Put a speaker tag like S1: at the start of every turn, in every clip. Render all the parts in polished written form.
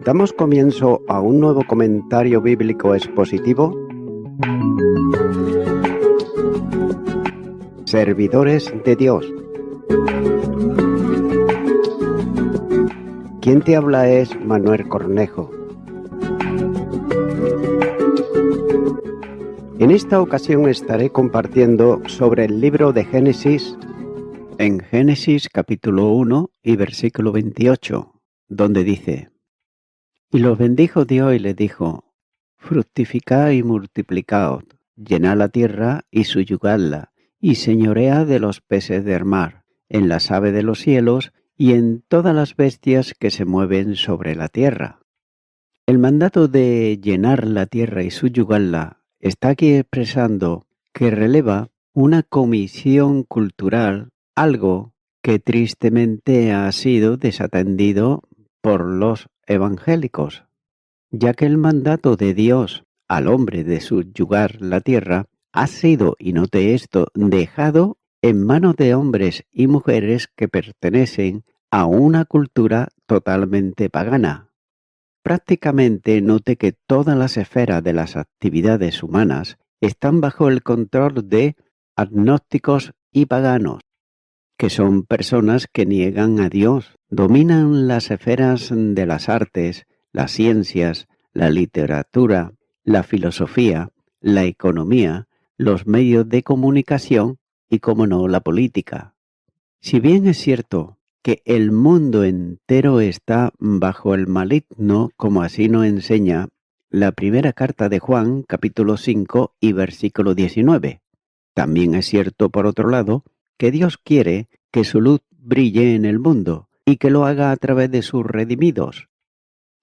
S1: Damos comienzo a un nuevo comentario bíblico expositivo. Servidores de Dios. Quien te habla es Manuel Cornejo. En esta ocasión estaré compartiendo sobre el libro de Génesis, en Génesis capítulo 1 y versículo 28, donde dice: Y los bendijo Dios y les dijo: fructificad y multiplicaos, llenad la tierra y suyugadla, y señoread de los peces del mar, en las aves de los cielos y en todas las bestias que se mueven sobre la tierra. El mandato de llenar la tierra y suyugarla está aquí expresando que releva una comisión cultural, algo que tristemente ha sido desatendido por los evangélicos, ya que el mandato de Dios al hombre de subyugar la tierra ha sido, y note esto, dejado en manos de hombres y mujeres que pertenecen a una cultura totalmente pagana. Prácticamente note que todas las esferas de las actividades humanas están bajo el control de agnósticos y paganos, que son personas que niegan a Dios, dominan las esferas de las artes, las ciencias, la literatura, la filosofía, la economía, los medios de comunicación y, como no, la política. Si bien es cierto que el mundo entero está bajo el maligno, como así nos enseña la primera carta de Juan, capítulo 5 y versículo 19. También es cierto, por otro lado, que Dios quiere que su luz brille en el mundo y que lo haga a través de sus redimidos.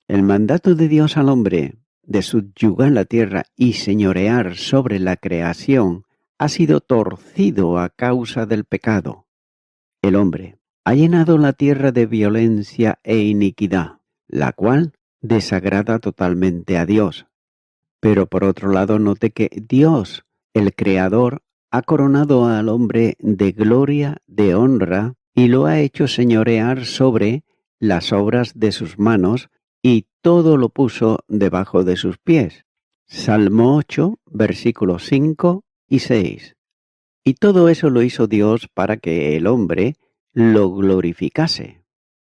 S1: El mandato de Dios al hombre de subyugar la tierra y señorear sobre la creación ha sido torcido a causa del pecado. El hombre ha llenado la tierra de violencia e iniquidad, la cual desagrada totalmente a Dios. Pero por otro lado, note que Dios, el Creador, ha coronado al hombre de gloria, de honra, y lo ha hecho señorear sobre las obras de sus manos, y todo lo puso debajo de sus pies. Salmo 8, versículos 5 y 6. Y todo eso lo hizo Dios para que el hombre lo glorificase.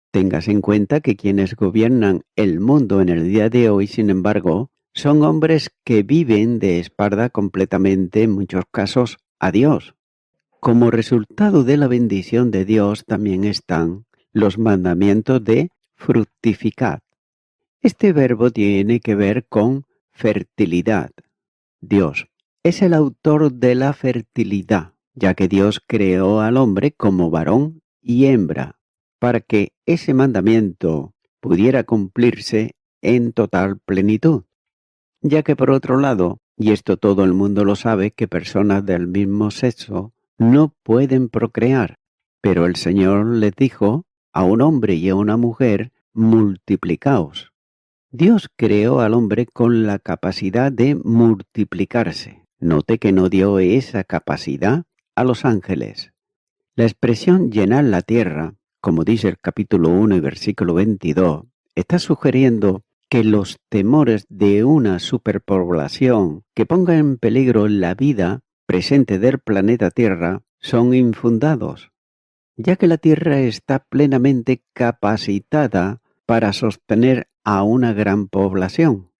S1: Tengas en cuenta que quienes gobiernan el mundo en el día de hoy, sin embargo, son hombres que viven de espalda completamente, en muchos casos, a Dios. Como resultado de la bendición de Dios también están los mandamientos de fructificad. Este verbo tiene que ver con fertilidad. Dios es el autor de la fertilidad, ya que Dios creó al hombre como varón y hembra, para que ese mandamiento pudiera cumplirse en total plenitud. Ya que por otro lado, y esto todo el mundo lo sabe, que personas del mismo sexo no pueden procrear, pero el Señor les dijo a un hombre y a una mujer: multiplicaos. Dios creó al hombre con la capacidad de multiplicarse. Note que no dio esa capacidad a los ángeles. La expresión llenar la tierra, como dice el capítulo 1 y versículo 22, está sugiriendo que los temores de una superpoblación que ponga en peligro la vida presente del planeta Tierra son infundados, ya que la Tierra está plenamente capacitada para sostener a una gran población.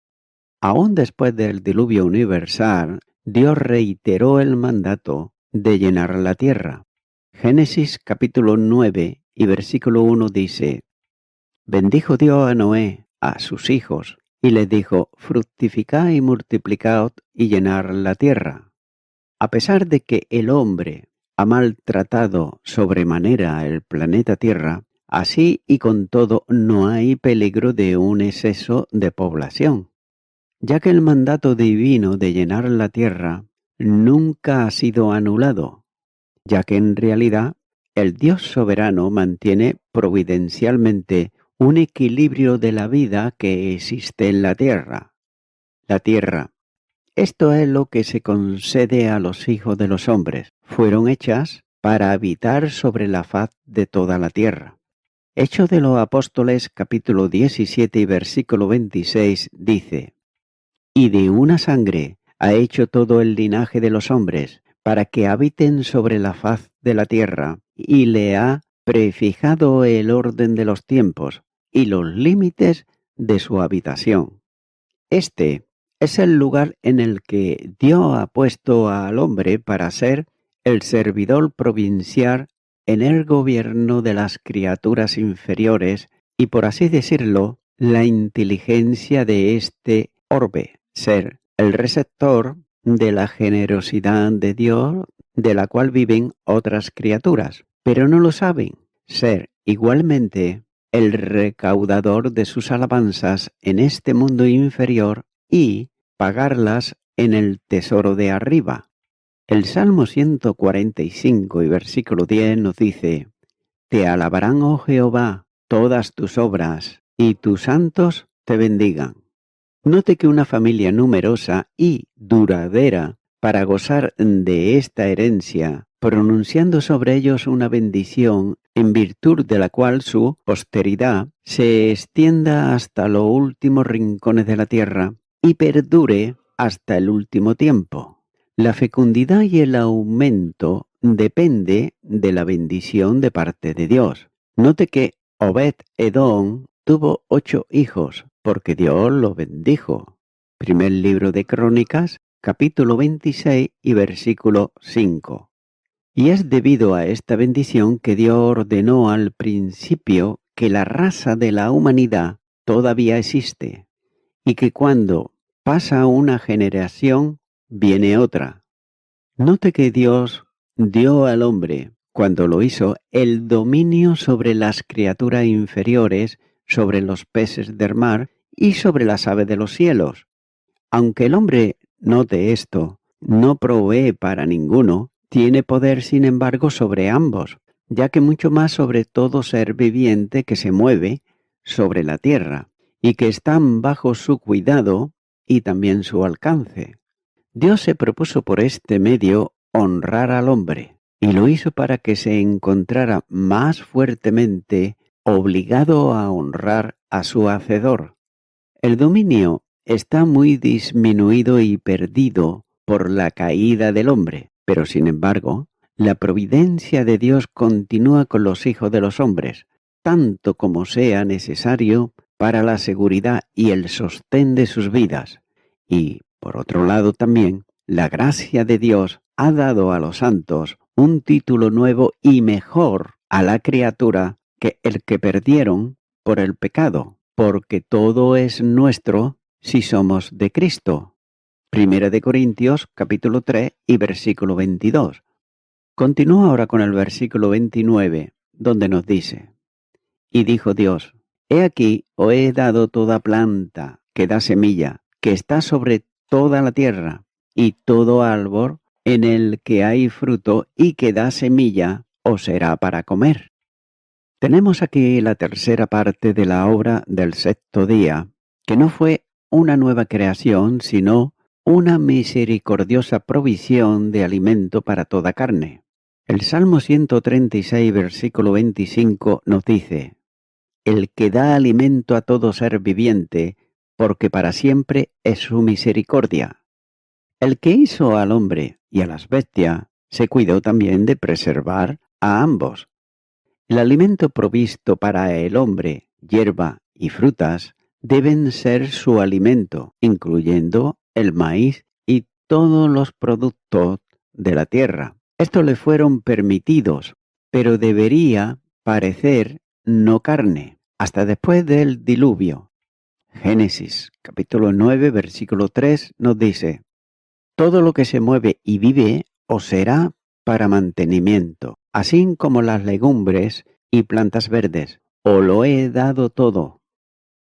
S1: Aún después del diluvio universal, Dios reiteró el mandato de llenar la tierra. Génesis capítulo 9 y versículo 1 dice: bendijo Dios a Noé, a sus hijos, y les dijo: fructificad y multiplicaos y llenar la tierra. A pesar de que el hombre ha maltratado sobremanera el planeta Tierra, así y con todo no hay peligro de un exceso de población, ya que el mandato divino de llenar la tierra nunca ha sido anulado, ya que en realidad el Dios soberano mantiene providencialmente un equilibrio de la vida que existe en la tierra. La tierra, esto es lo que se concede a los hijos de los hombres, fueron hechas para habitar sobre la faz de toda la tierra. Hechos de los Apóstoles, capítulo 17 y versículo 26, dice: Y de una sangre ha hecho todo el linaje de los hombres, para que habiten sobre la faz de la tierra, y le ha prefijado el orden de los tiempos y los límites de su habitación. Este es el lugar en el que Dios ha puesto al hombre para ser el servidor provincial en el gobierno de las criaturas inferiores y, por así decirlo, la inteligencia de este orbe, ser el receptor de la generosidad de Dios de la cual viven otras criaturas, pero no lo saben, ser igualmente el recaudador de sus alabanzas en este mundo inferior y pagarlas en el tesoro de arriba. El Salmo 145 y versículo 10 nos dice: Te alabarán, oh Jehová, todas tus obras, y tus santos te bendigan. Note que una familia numerosa y duradera para gozar de esta herencia, pronunciando sobre ellos una bendición en virtud de la cual su posteridad se extienda hasta los últimos rincones de la tierra y perdure hasta el último tiempo. La fecundidad y el aumento depende de la bendición de parte de Dios. Note que Obed-Edom tuvo 8 hijos, porque Dios lo bendijo. Primer libro de Crónicas, capítulo 26 y versículo 5. Y es debido a esta bendición que Dios ordenó al principio que la raza de la humanidad todavía existe, y que cuando pasa una generación, viene otra. Note que Dios dio al hombre, cuando lo hizo, el dominio sobre las criaturas inferiores, sobre los peces del mar y sobre las aves de los cielos. Aunque el hombre, note esto, no provee para ninguno, tiene poder sin embargo sobre ambos, ya que mucho más sobre todo ser viviente que se mueve sobre la tierra y que están bajo su cuidado y también su alcance. Dios se propuso por este medio honrar al hombre y lo hizo para que se encontrara más fuertemente obligado a honrar a su Hacedor. El dominio está muy disminuido y perdido por la caída del hombre, pero sin embargo, la providencia de Dios continúa con los hijos de los hombres, tanto como sea necesario para la seguridad y el sostén de sus vidas. Y, por otro lado también, la gracia de Dios ha dado a los santos un título nuevo y mejor a la criatura que el que perdieron por el pecado, porque todo es nuestro si somos de Cristo. Primera de Corintios, capítulo 3 y versículo 22. Continúa ahora con el versículo 29, donde nos dice: Y dijo Dios: He aquí, os he dado toda planta que da semilla, que está sobre toda la tierra, y todo árbol en el que hay fruto y que da semilla, os será para comer. Tenemos aquí la tercera parte de la obra del sexto día, que no fue una nueva creación, sino una misericordiosa provisión de alimento para toda carne. El Salmo 136, versículo 25 nos dice: El que da alimento a todo ser viviente, porque para siempre es su misericordia. El que hizo al hombre y a las bestias, se cuidó también de preservar a ambos. El alimento provisto para el hombre, hierba y frutas, deben ser su alimento, incluyendo el maíz y todos los productos de la tierra. Estos le fueron permitidos, pero debería parecer no carne, hasta después del diluvio. Génesis, capítulo 9, versículo 3, nos dice: Todo lo que se mueve y vive os será para mantenimiento, así como las legumbres y plantas verdes, os lo he dado todo.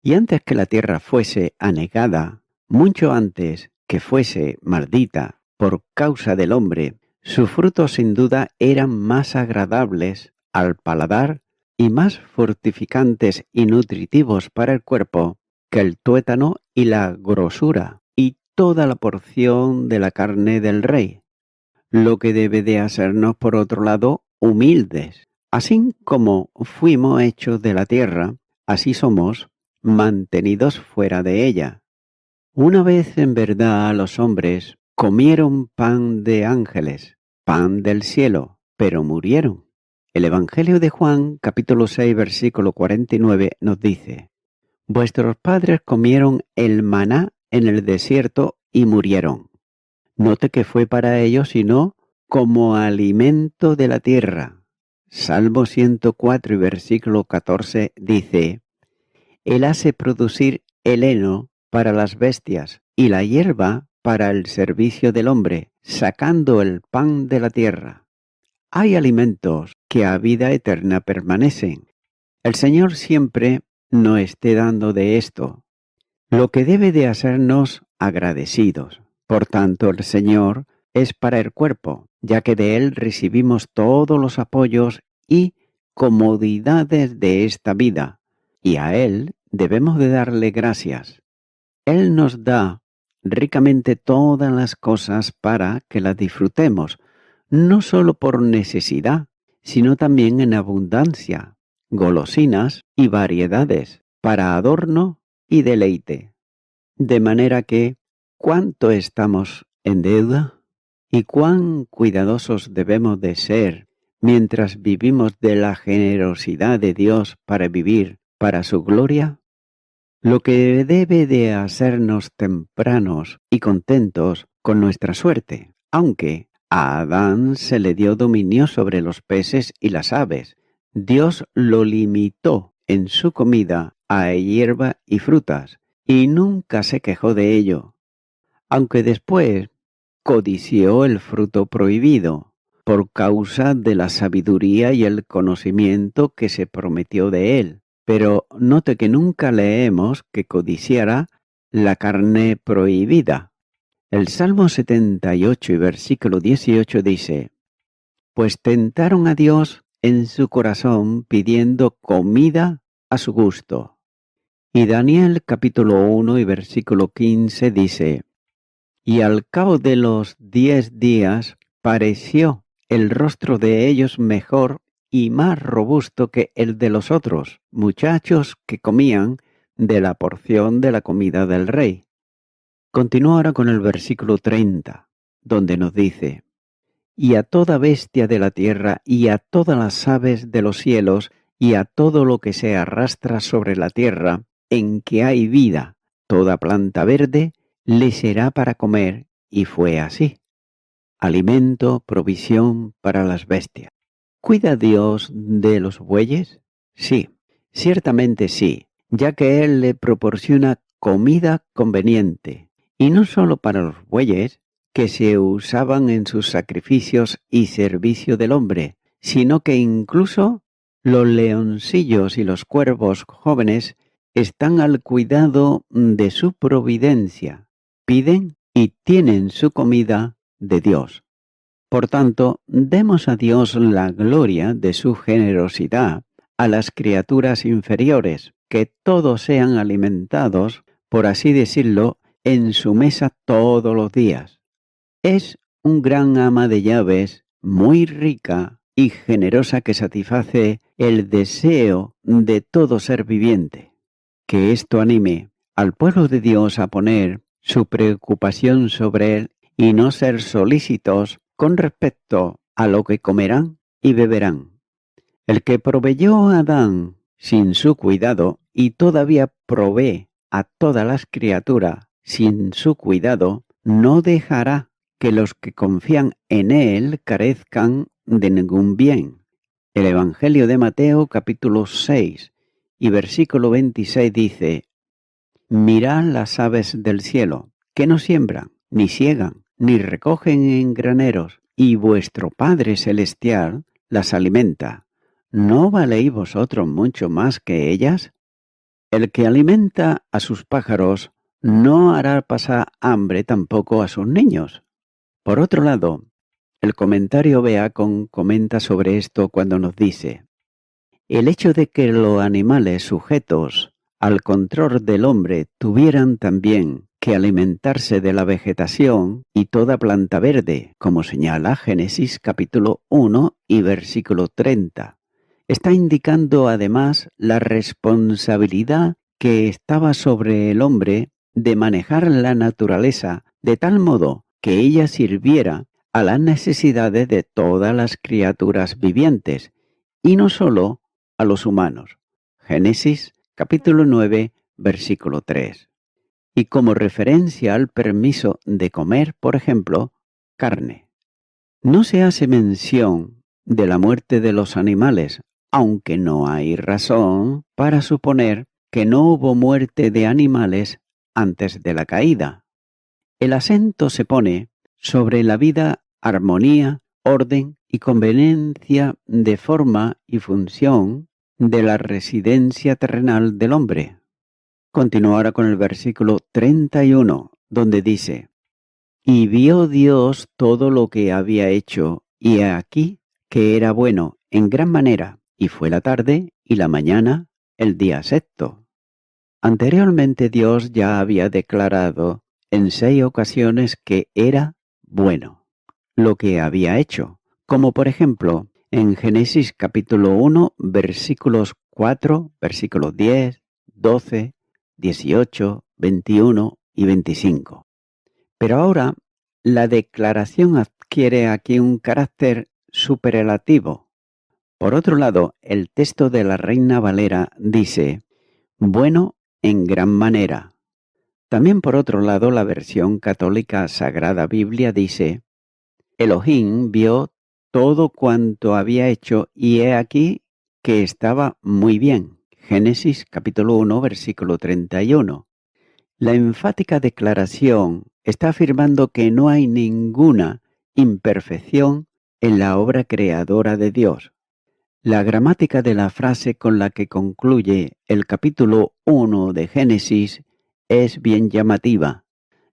S1: Y antes que la tierra fuese anegada, mucho antes que fuese maldita por causa del hombre, sus frutos sin duda eran más agradables al paladar y más fortificantes y nutritivos para el cuerpo que el tuétano y la grosura y toda la porción de la carne del rey. Lo que debe de hacernos, por otro lado, humildes. Así como fuimos hechos de la tierra, así somos mantenidos fuera de ella. Una vez en verdad los hombres comieron pan de ángeles, pan del cielo, pero murieron. El Evangelio de Juan, capítulo 6, versículo 49, nos dice: Vuestros padres comieron el maná en el desierto y murieron. Note que fue para ellos, sino como alimento de la tierra. Salmo 104 y versículo 14 dice: Él hace producir el heno para las bestias y la hierba para el servicio del hombre, sacando el pan de la tierra. Hay alimentos que a vida eterna permanecen. El Señor siempre nos esté dando de esto, lo que debe de hacernos agradecidos. Por tanto, el Señor es para el cuerpo, ya que de Él recibimos todos los apoyos y comodidades de esta vida, y a Él debemos de darle gracias. Él nos da ricamente todas las cosas para que las disfrutemos, no solo por necesidad, sino también en abundancia, golosinas y variedades, para adorno y deleite. De manera que, ¿cuánto estamos en deuda? ¿Y cuán cuidadosos debemos de ser mientras vivimos de la generosidad de Dios para vivir para su gloria? Lo que debe de hacernos tempranos y contentos con nuestra suerte, aunque a Adán se le dio dominio sobre los peces y las aves. Dios lo limitó en su comida a hierba y frutas, y nunca se quejó de ello, aunque después codició el fruto prohibido, por causa de la sabiduría y el conocimiento que se prometió de él. Pero note que nunca leemos que codiciara la carne prohibida. El Salmo 78 y versículo 18 dice: Pues tentaron a Dios en su corazón pidiendo comida a su gusto. Y Daniel capítulo 1 y versículo 15 dice: Y al cabo de los 10 días pareció el rostro de ellos mejor y más robusto que el de los otros muchachos que comían de la porción de la comida del rey. Continúa ahora con el versículo 30, donde nos dice: Y a toda bestia de la tierra, y a todas las aves de los cielos, y a todo lo que se arrastra sobre la tierra, en que hay vida, toda planta verde, le será para comer, y fue así. Alimento, provisión para las bestias. ¿Cuida Dios de los bueyes? Sí, ciertamente sí, ya que Él le proporciona comida conveniente, y no solo para los bueyes, que se usaban en sus sacrificios y servicio del hombre, sino que incluso los leoncillos y los cuervos jóvenes están al cuidado de su providencia, piden y tienen su comida de Dios. Por tanto, demos a Dios la gloria de su generosidad a las criaturas inferiores, que todos sean alimentados, por así decirlo, en su mesa todos los días. Es un gran ama de llaves, muy rica y generosa, que satisface el deseo de todo ser viviente. Que esto anime al pueblo de Dios a poner su preocupación sobre Él y no ser solícitos con respecto a lo que comerán y beberán. El que proveyó a Adán sin su cuidado y todavía provee a todas las criaturas sin su cuidado, no dejará que los que confían en Él carezcan de ningún bien. El Evangelio de Mateo capítulo 6 y versículo 26 dice: Mirad las aves del cielo, que no siembran, ni siegan, ni recogen en graneros, y vuestro Padre Celestial las alimenta. ¿No valéis vosotros mucho más que ellas? El que alimenta a sus pájaros no hará pasar hambre tampoco a sus niños. Por otro lado, el comentario Beacon comenta sobre esto cuando nos dice: el hecho de que los animales sujetos al control del hombre tuvieran también que alimentarse de la vegetación y toda planta verde, como señala Génesis capítulo 1 y versículo 30. Está indicando además la responsabilidad que estaba sobre el hombre de manejar la naturaleza de tal modo que ella sirviera a las necesidades de todas las criaturas vivientes, y no solo a los humanos. Génesis capítulo 9, versículo 3. Y como referencia al permiso de comer, por ejemplo, carne. No se hace mención de la muerte de los animales, aunque no hay razón para suponer que no hubo muerte de animales antes de la caída. El acento se pone sobre la vida, armonía, orden y conveniencia de forma y función de la residencia terrenal del hombre. Continúa ahora con el versículo 31, donde dice: Y vio Dios todo lo que había hecho, y he aquí que era bueno en gran manera, y fue la tarde y la mañana el día sexto. Anteriormente Dios ya había declarado en 6 ocasiones que era bueno lo que había hecho, como por ejemplo en Génesis capítulo 1, versículos 4, versículos 10, 12, 18, 21 y 25. Pero ahora la declaración adquiere aquí un carácter superlativo. Por otro lado, el texto de la Reina Valera dice: bueno en gran manera. También por otro lado, la versión católica Sagrada Biblia dice: Elohim vio todo cuanto había hecho, y he aquí que estaba muy bien. Génesis capítulo 1, versículo 31. La enfática declaración está afirmando que no hay ninguna imperfección en la obra creadora de Dios. La gramática de la frase con la que concluye el capítulo 1 de Génesis es bien llamativa,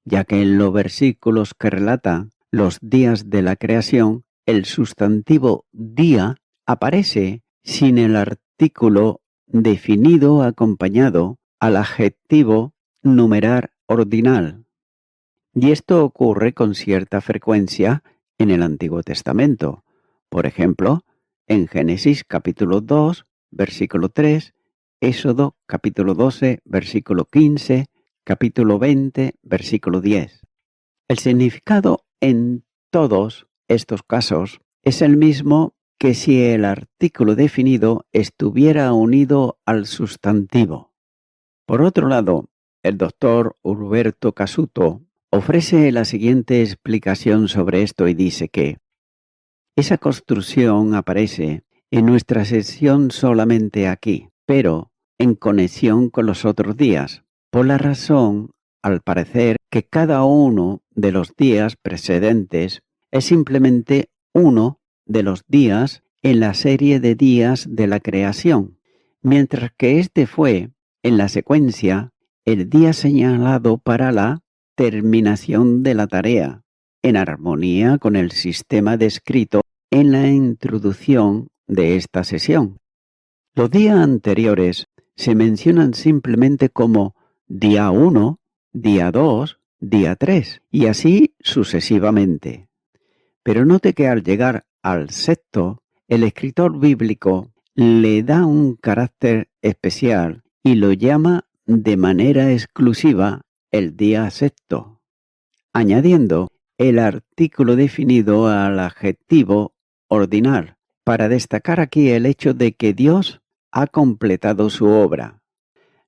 S1: ya que en los versículos que relatan los días de la creación, el sustantivo día aparece sin el artículo definido acompañado al adjetivo numerar ordinal. Y esto ocurre con cierta frecuencia en el Antiguo Testamento. Por ejemplo, en Génesis capítulo 2, versículo 3, Éxodo capítulo 12, versículo 15, capítulo 20, versículo 10. El significado en todos estos casos es el mismo que si el artículo definido estuviera unido al sustantivo. Por otro lado, el doctor Urberto Casuto ofrece la siguiente explicación sobre esto y dice que esa construcción aparece en nuestra sección solamente aquí, pero en conexión con los otros días, por la razón, al parecer, que cada uno de los días precedentes es simplemente uno de los días en la serie de días de la creación, mientras que este fue, en la secuencia, el día señalado para la terminación de la tarea, en armonía con el sistema descrito en la introducción de esta sesión. Los días anteriores se mencionan simplemente como día 1, día 2, día 3 y así sucesivamente. Pero note que al llegar al sexto, el escritor bíblico le da un carácter especial y lo llama de manera exclusiva el día sexto, añadiendo el artículo definido al adjetivo ordinal, para destacar aquí el hecho de que Dios ha completado su obra.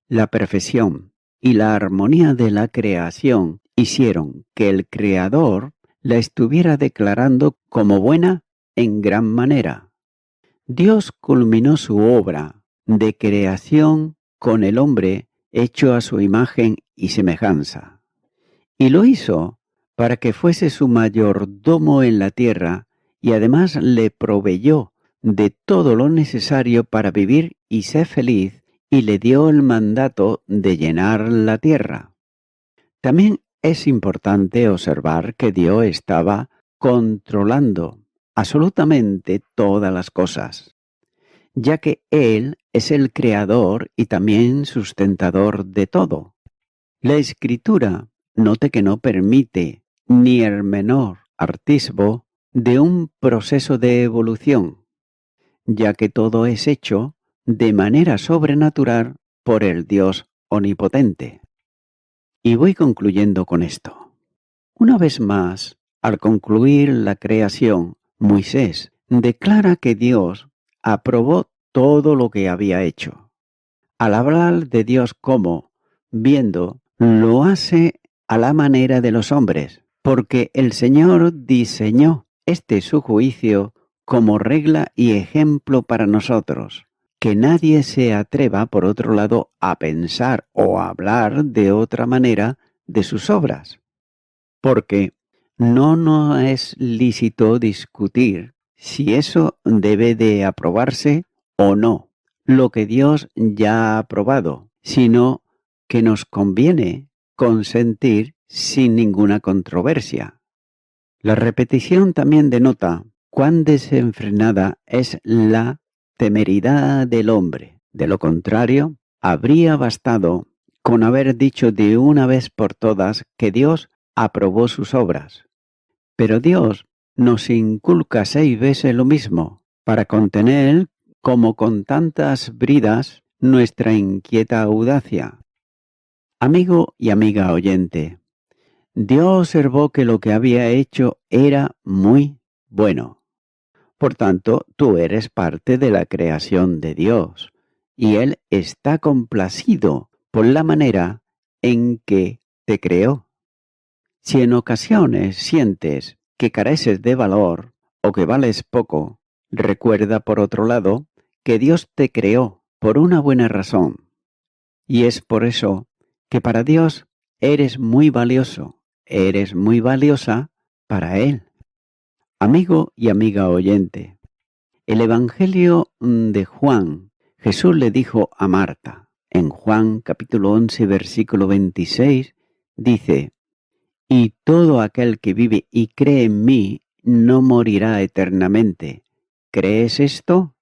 S1: La perfección y la armonía de la creación hicieron que el Creador la estuviera declarando como buena en gran manera. Dios culminó su obra de creación con el hombre hecho a su imagen y semejanza, y lo hizo para que fuese su mayordomo en la tierra, y además le proveyó de todo lo necesario para vivir y ser feliz, y le dio el mandato de llenar la tierra. También es importante observar que Dios estaba controlando absolutamente todas las cosas, ya que Él es el creador y también sustentador de todo. La Escritura note que no permite ni el menor atisbo de un proceso de evolución, ya que todo es hecho de manera sobrenatural por el Dios omnipotente. Y voy concluyendo con esto. Una vez más, al concluir la creación, Moisés declara que Dios aprobó todo lo que había hecho. Al hablar de Dios como viendo, lo hace a la manera de los hombres, porque el Señor diseñó este su juicio como regla y ejemplo para nosotros, que nadie se atreva, por otro lado, a pensar o a hablar de otra manera de sus obras, porque no nos es lícito discutir si eso debe de aprobarse o no, lo que Dios ya ha aprobado, sino que nos conviene consentir sin ninguna controversia. La repetición también denota cuán desenfrenada es la temeridad del hombre. De lo contrario, habría bastado con haber dicho de una vez por todas que Dios aprobó sus obras. Pero Dios nos inculca 6 veces lo mismo, para contener, como con tantas bridas, nuestra inquieta audacia. Amigo y amiga oyente, Dios observó que lo que había hecho era muy bueno. Por tanto, tú eres parte de la creación de Dios, y Él está complacido por la manera en que te creó. Si en ocasiones sientes que careces de valor o que vales poco, recuerda por otro lado que Dios te creó por una buena razón. Y es por eso que para Dios eres muy valioso, eres muy valiosa para Él. Amigo y amiga oyente, el Evangelio de Juan, Jesús le dijo a Marta, en Juan capítulo 11, versículo 26, dice: y todo aquel que vive y cree en mí no morirá eternamente. ¿Crees esto?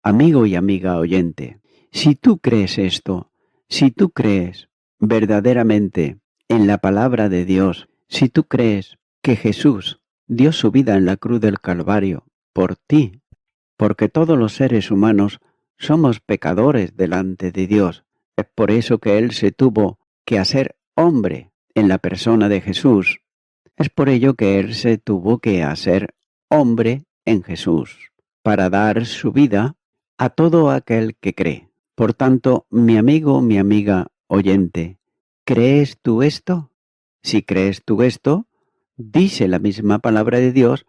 S1: Amigo y amiga oyente, si tú crees esto, si tú crees verdaderamente en la palabra de Dios, si tú crees que Jesús dio su vida en la cruz del Calvario por ti, porque todos los seres humanos somos pecadores delante de Dios, es por eso que Él se tuvo que hacer hombre en la persona de Jesús. Es por ello que Él se tuvo que hacer hombre en Jesús, para dar su vida a todo aquel que cree. Por tanto, mi amigo, mi amiga oyente, ¿crees tú esto? Si crees tú esto, dice la misma palabra de Dios,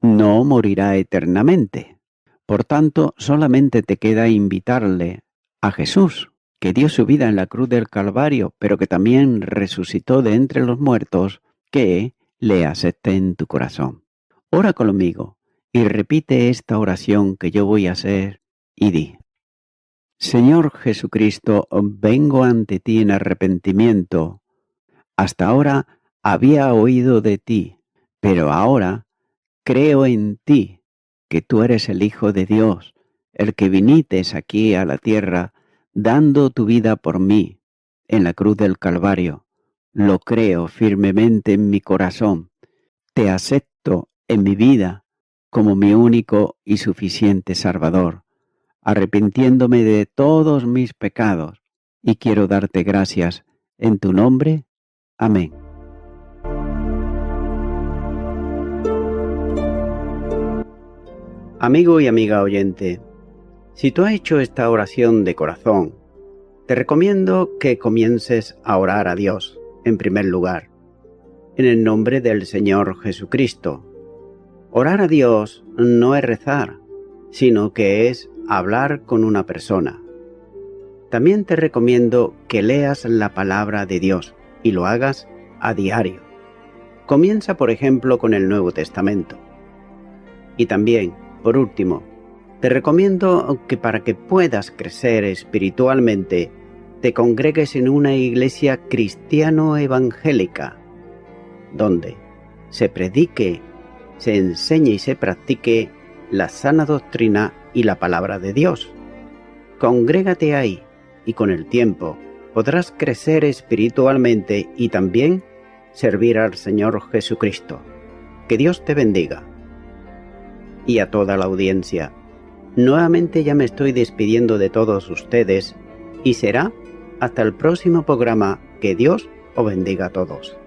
S1: no morirá eternamente. Por tanto, solamente te queda invitarle a Jesús, que dio su vida en la cruz del Calvario, pero que también resucitó de entre los muertos, que le acepte en tu corazón. Ora conmigo y repite esta oración que yo voy a hacer y di: Señor Jesucristo, vengo ante ti en arrepentimiento. Hasta ahora había oído de ti, pero ahora creo en ti, que tú eres el Hijo de Dios, el que vinites aquí a la tierra, dando tu vida por mí, en la cruz del Calvario. Lo creo firmemente en mi corazón. Te acepto en mi vida como mi único y suficiente Salvador, arrepintiéndome de todos mis pecados, y quiero darte gracias en tu nombre. Amén. Amigo y amiga oyente, si tú has hecho esta oración de corazón, te recomiendo que comiences a orar a Dios, en primer lugar, en el nombre del Señor Jesucristo. Orar a Dios no es rezar, sino que es hablar con una persona. También te recomiendo que leas la palabra de Dios y lo hagas a diario. Comienza, por ejemplo, con el Nuevo Testamento. Y también, por último, te recomiendo que para que puedas crecer espiritualmente, te congregues en una iglesia cristiano-evangélica, donde se predique, se enseñe y se practique la sana doctrina y la palabra de Dios. Congrégate ahí y con el tiempo podrás crecer espiritualmente y también servir al Señor Jesucristo. Que Dios te bendiga. Y a toda la audiencia, nuevamente ya me estoy despidiendo de todos ustedes y será hasta el próximo programa. Que Dios os bendiga a todos.